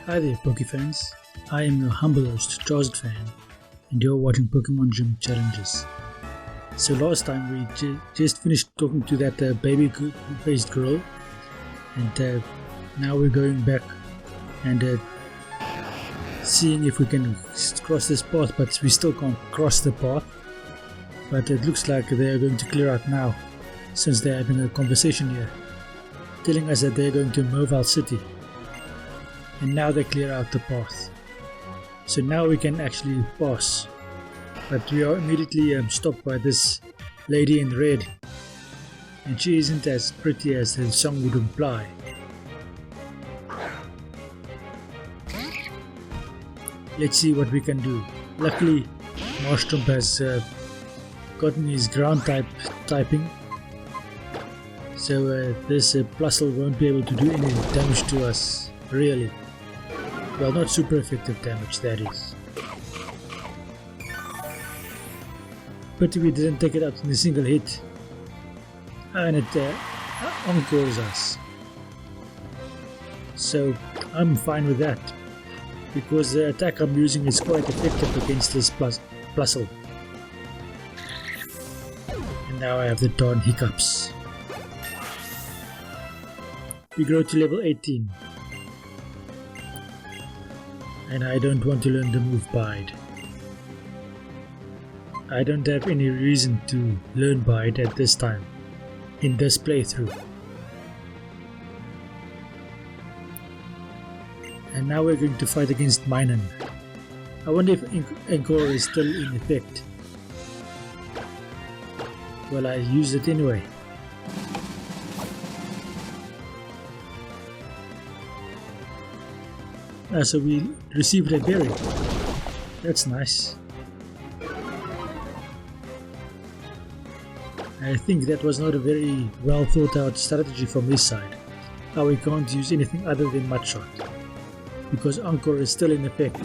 Hi there Pokefans, I am your humble host Jaws fan and you're watching Pokemon Gym Challenges. So last time we just finished talking to that baby-faced girl and now we're going back and seeing if we can cross this path, but we still can't cross the path. But it looks like they are going to clear out now, since they're having a conversation here, telling us that they're going to Mobile City. And now they clear out the path. So now we can actually pass. But we are immediately stopped by this lady in red. And she isn't as pretty as the song would imply. Let's see what we can do. Luckily, Marshtomp has gotten his ground typing. So this Plusle won't be able to do any damage to us, really. Well, not super effective damage, that is. But we didn't take it out in a single hit. And it encores us. So I'm fine with that, because the attack I'm using is quite effective against this Plusle. And now I have the Dawn Hiccups. We grow to level 18. And I don't want to learn the move Bide. I don't have any reason to learn Bide at this time, in this playthrough. And now we're going to fight against Minun. I wonder if Encore is still in effect. Well, I used it anyway. So we received a berry. That's nice. I think that was not a very well thought out strategy from his side. How we can't use anything other than Mudshot, because Encore is still in effect.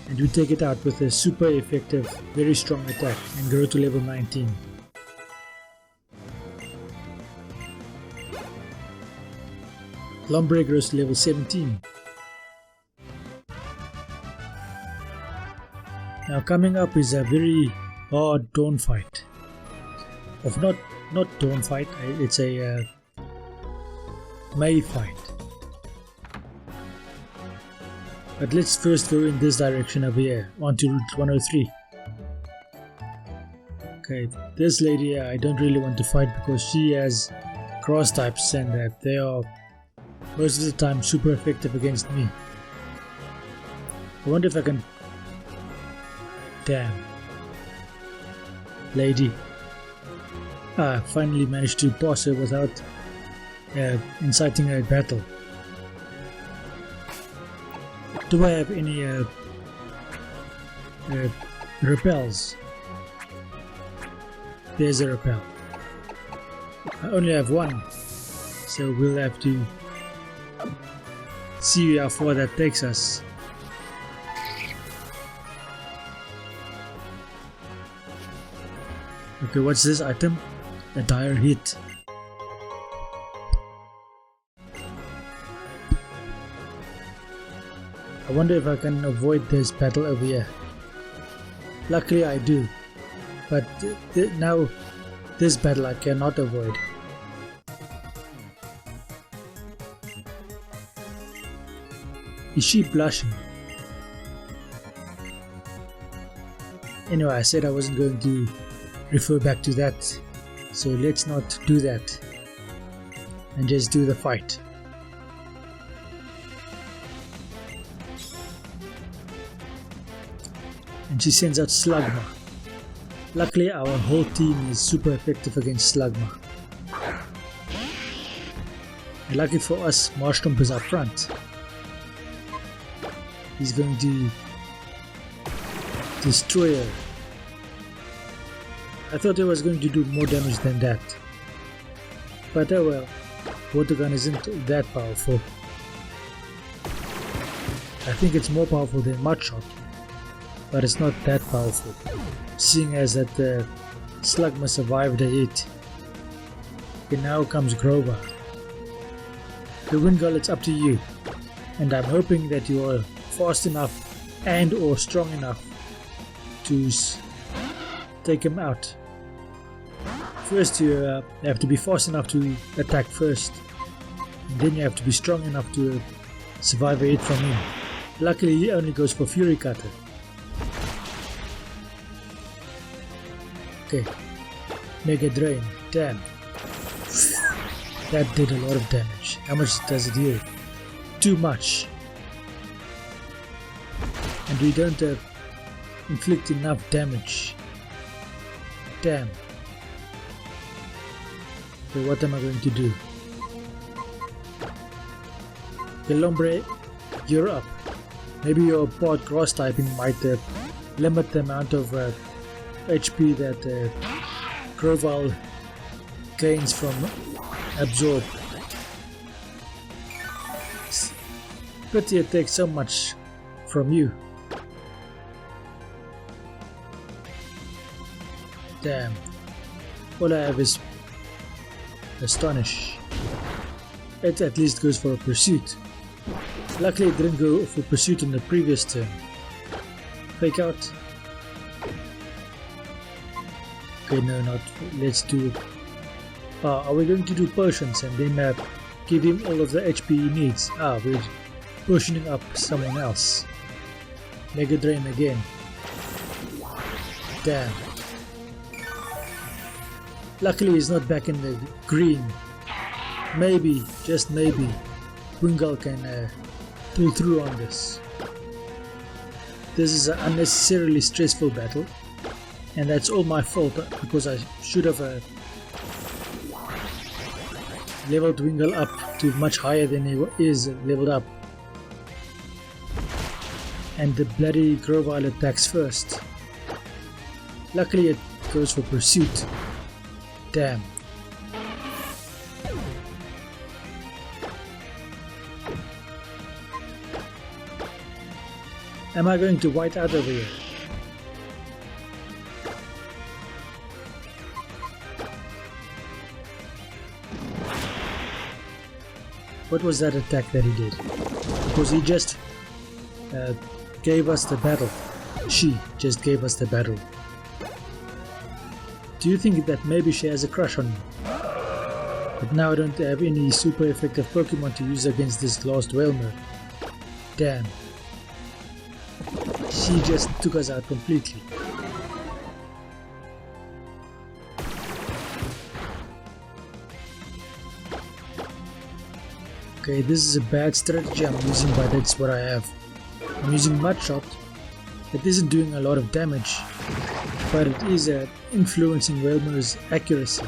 And we take it out with a super effective, very strong attack and grow to level 19. Lombre grows to level 17. Now coming up is a very hard Dawn fight. Not Dawn fight, it's a May fight. But let's first go in this direction over here, onto Route 103. Okay, this lady I don't really want to fight because she has cross types and they are most of the time super effective against me. I wonder if I can... Damn. Lady. I finally managed to pass her without inciting a battle. Do I have any repels? There's a repel. I only have one, so we'll have to see how far that takes us. Okay, what's this item? A dire hit. I wonder if I can avoid this battle over here. Luckily I do, but now this battle I cannot avoid. Is she blushing? Anyway, I said I wasn't going to refer back to that, so let's not do that and just do the fight. And she sends out Slugma. Luckily our whole team is super effective against Slugma. And lucky for us, Marshtomp is up front. He's going to destroy her. I thought it was going to do more damage than that. But oh well, Water Gun isn't that powerful. I think it's more powerful than Mudshot, but it's not that powerful, seeing as that Slugma survived a hit. Okay, now comes Grover. The Wingull, it's up to you. And I'm hoping that you are fast enough and or strong enough to take him out. First you have to be fast enough to attack first. And then you have to be strong enough to survive a hit from him. Luckily he only goes for Fury Cutter. Okay. Mega Drain. Damn. That did a lot of damage. How much does it heal? Too much. And we don't inflict enough damage. Damn. Okay, what am I going to do? Okay, Lombre, you're up. Maybe your part grass typing might limit the amount of HP that Grovyle gains from absorb. Pity it takes so much from you. Damn. All I have is Astonish. It at least goes for a pursuit. Luckily it didn't go for pursuit on the previous turn. Fake out. Okay, no, not. Let's do. Are we going to do potions and then give him all of the HP he needs? We're potioning up someone else. Mega Drain again. Damn. Luckily he's not back in the green. Maybe, just maybe, Wingull can pull through on this. This is an unnecessarily stressful battle, and that's all my fault because I should have leveled Wingull up to much higher than he is leveled up. And the bloody Grovyle attacks first. Luckily it goes for pursuit. Damn. Am I going to white out over here? What was that attack that he did? Because he just gave us the battle. She just gave us the battle. Do you think that maybe she has a crush on me? But now I don't have any super effective Pokemon to use against this last Whalmer. Damn. She just took us out completely. Okay, this is a bad strategy I'm using, but that's what I have. I'm using Mudshot. It isn't doing a lot of damage, but it is influencing Whalmer's accuracy.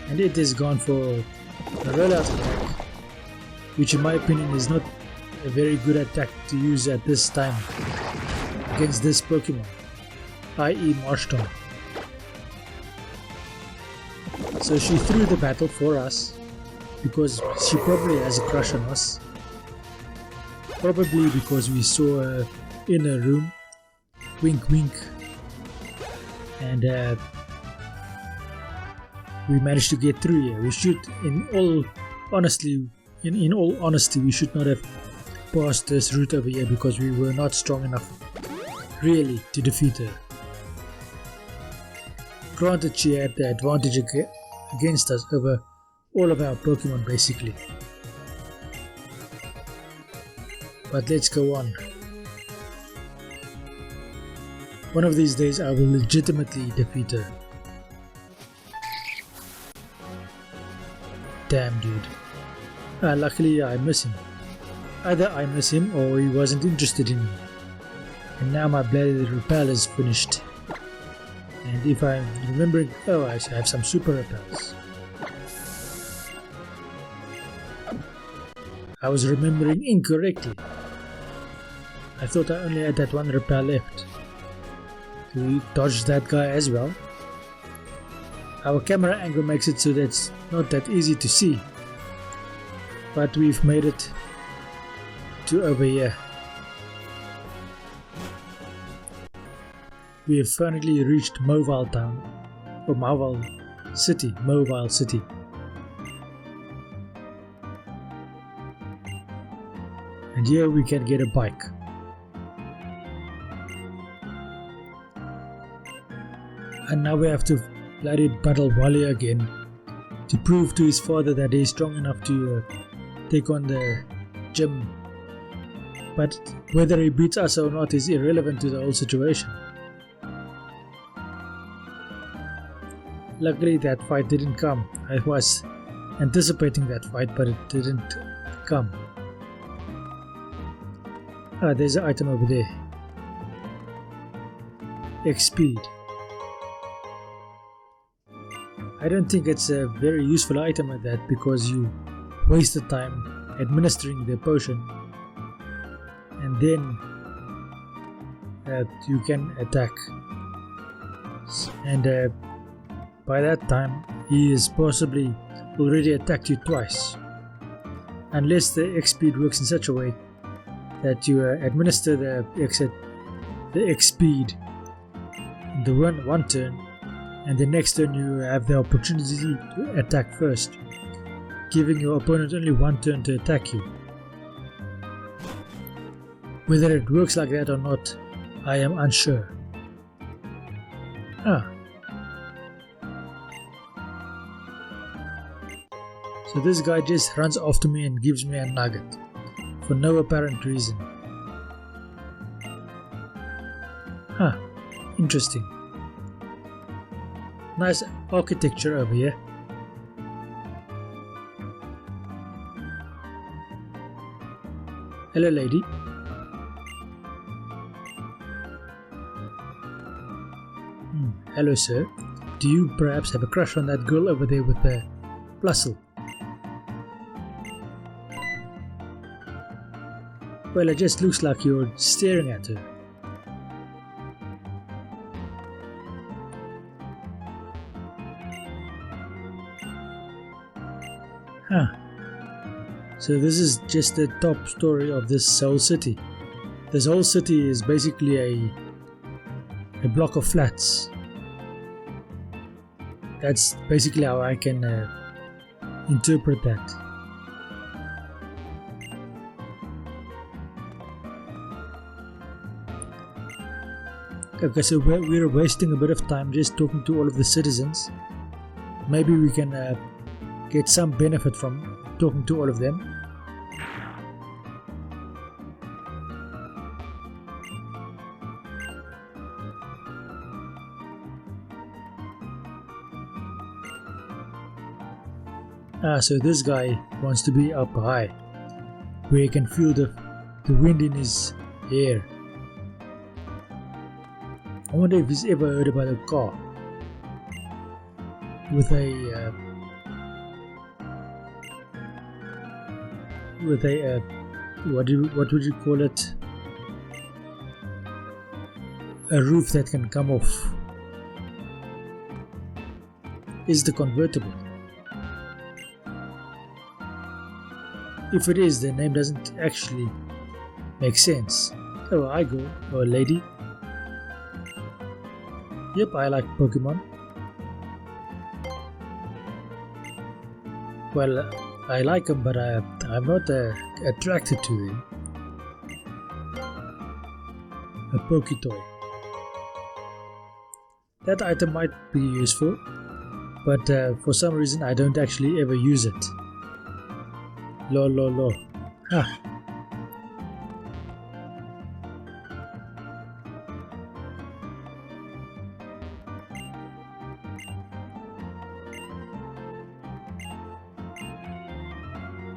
And it has gone for a rollout attack, which in my opinion is not a very good attack to use at this time against this Pokemon, i.e. Marshtomp. So she threw the battle for us because she probably has a crush on us. Probably because we saw her in a room, wink wink, and we managed to get through here. We should, in all honesty, we should not have passed this route over here because we were not strong enough really to defeat her. Granted, she had the advantage against us over all of our Pokemon basically. But let's go on. One of these days I will legitimately defeat her. Damn dude. Luckily I miss him. Either I miss him or he wasn't interested in me. And now my bloody repel is finished. And if I'm remembering, I have some super repels. I was remembering incorrectly. I thought I only had that one repel left. We dodged that guy as well. Our camera angle makes it so that it's not that easy to see. But we've made it to over here. We have finally reached Mobile Town, or Mobile city, mobile city. And here we can get a bike. And now we have to bloody battle Wally again to prove to his father that he's strong enough to take on the gym. But whether he beats us or not is irrelevant to the whole situation. Luckily that fight didn't come. I was anticipating that fight, but it didn't come. Ah, there's an item over there. X speed. I don't think it's a very useful item at that, because you waste the time administering the potion and then you can attack, and by that time he is possibly already attacked you twice, unless the X speed works in such a way that you administer the X speed in the one turn, and the next turn you have the opportunity to attack first, giving your opponent only one turn to attack you. Whether it works like that or not, I am unsure. So this guy just runs after me and gives me a nugget for no apparent reason. Interesting. Nice architecture over here. Hello, lady. Hello, sir. Do you perhaps have a crush on that girl over there with the plusle? Well, it just looks like you're staring at her. So this is just the top story of this whole city. This whole city is basically a block of flats. That's basically how I can interpret that. Okay, so we're wasting a bit of time just talking to all of the citizens. Maybe we can get some benefit from talking to all of them. So this guy wants to be up high, where he can feel the wind in his hair. I wonder if he's ever heard about a car with a what would you call it? A roof that can come off. Is the convertible? If it is, the name doesn't actually make sense. Oh, I go. Oh, lady. Yep, I like Pokemon. Well, I like them, but I'm not attracted to them. A Poketoy. That item might be useful, but for some reason I don't actually ever use it. Lol.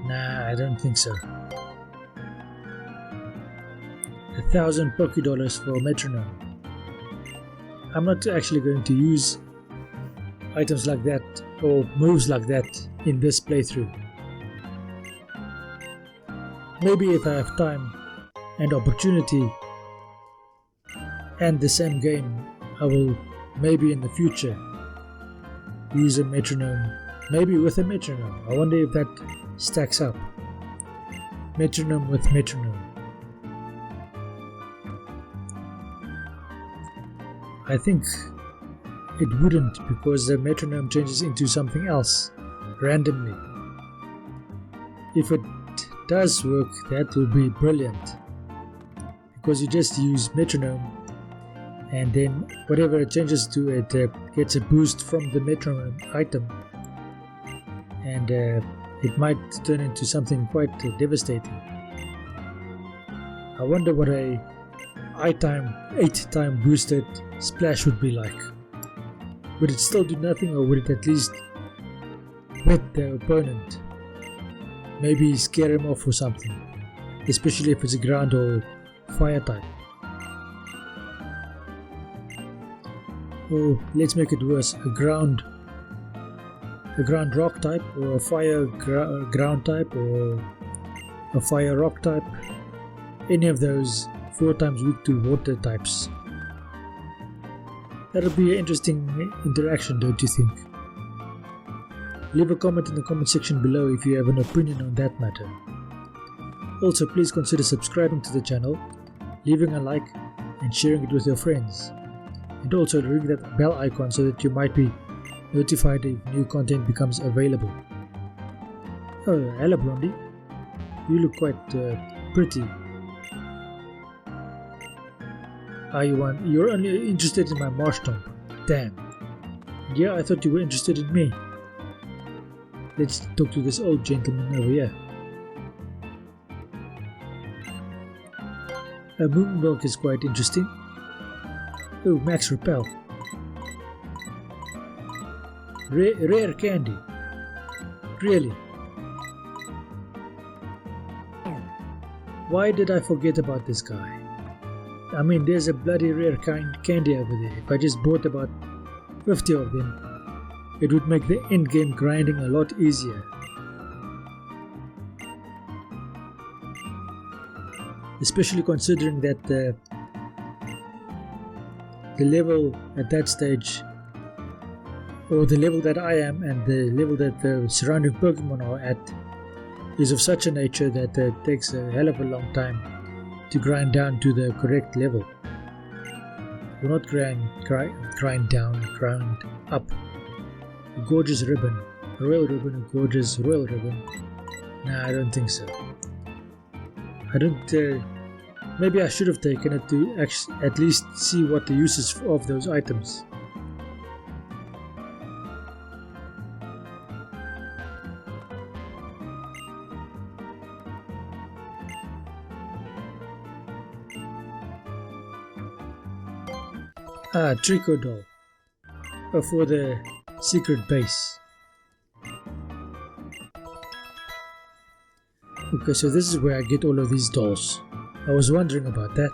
Nah, I don't think so. 1,000 Pokédollars for a metronome. I'm not actually going to use items like that or moves like that in this playthrough. Maybe if I have time and opportunity and the same game, I will maybe in the future use a metronome, maybe with a metronome. I wonder if that stacks up. Metronome with metronome. I think it wouldn't, because the metronome changes into something else randomly. If it does work, that will be brilliant, because you just use metronome and then whatever it changes to, it gets a boost from the metronome item, and it might turn into something quite devastating. I wonder what a 8-time boosted splash would be like. Would it still do nothing, or would it at least wet the opponent? Maybe scare him off or something, especially if it's a ground or fire type. Or let's make it worse, a ground rock type, or a fire ground type, or a fire rock type. Any of those 4 times weak to water types. That'll be an interesting interaction, don't you think? Leave a comment in the comment section below if you have an opinion on that matter. Also, please consider subscribing to the channel, leaving a like and sharing it with your friends. And also ring that bell icon so that you might be notified if new content becomes available. Oh, hello Blondie. You look quite pretty. You're only interested in my marsh stomp. Damn. Yeah, I thought you were interested in me. Let's talk to this old gentleman over here. A moon milk is quite interesting. Oh, max repel. Rare candy. Really? Why did I forget about this guy? I mean, there's a bloody rare candy over there. If I just bought about 50 of them, it would make the end game grinding a lot easier. Especially considering that the level at that stage, or the level that I am and the level that the surrounding Pokemon are at, is of such a nature that it takes a hell of a long time to grind down to the correct level. Well, not grind down, grind up. A gorgeous ribbon, a royal ribbon, a gorgeous royal ribbon. Nah, I don't think so. I don't. Maybe I should have taken it to at least see what the uses of those items. Ah, Trico doll. For the secret base. Okay, so this is where I get all of these dolls. I was wondering about that.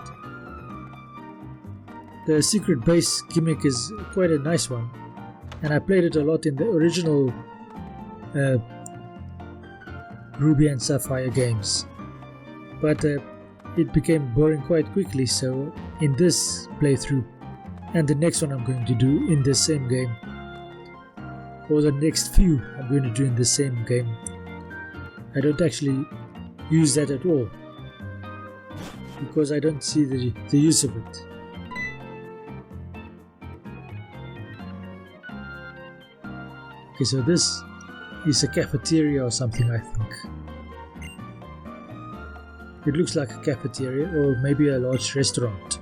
The secret base gimmick is quite a nice one, and I played it a lot in the original Ruby and Sapphire games. But it became boring quite quickly, so in this playthrough, and the next one I'm going to do in the same game, or the next few I'm going to do in the same game, I don't actually use that at all, because I don't see the use of it. Okay, so this is a cafeteria or something, I think. It looks like a cafeteria, or maybe a large restaurant.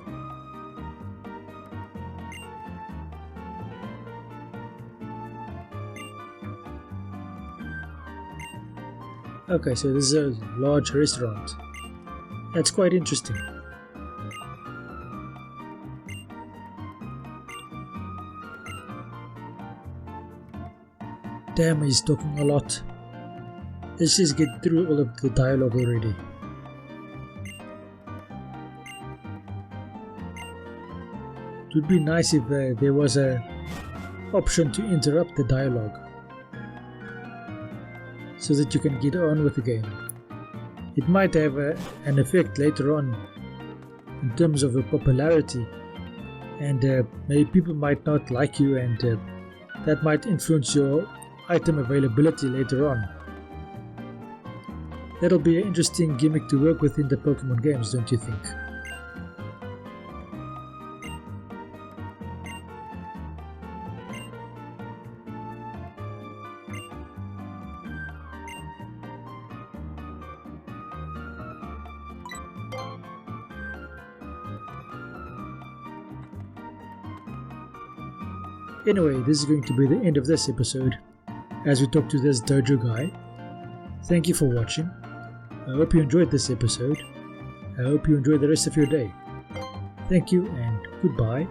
Okay, so this is a large restaurant. That's quite interesting. Damn, he's talking a lot. Let's just get through all of the dialogue already. It would be nice if there was an option to interrupt the dialogue, so that you can get on with the game. It might have an effect later on in terms of popularity, and maybe people might not like you, and that might influence your item availability later on. That'll be an interesting gimmick to work with in the Pokemon games, don't you think? Anyway, this is going to be the end of this episode as we talk to this dojo guy. Thank you for watching. I hope you enjoyed this episode. I hope you enjoy the rest of your day. Thank you and goodbye.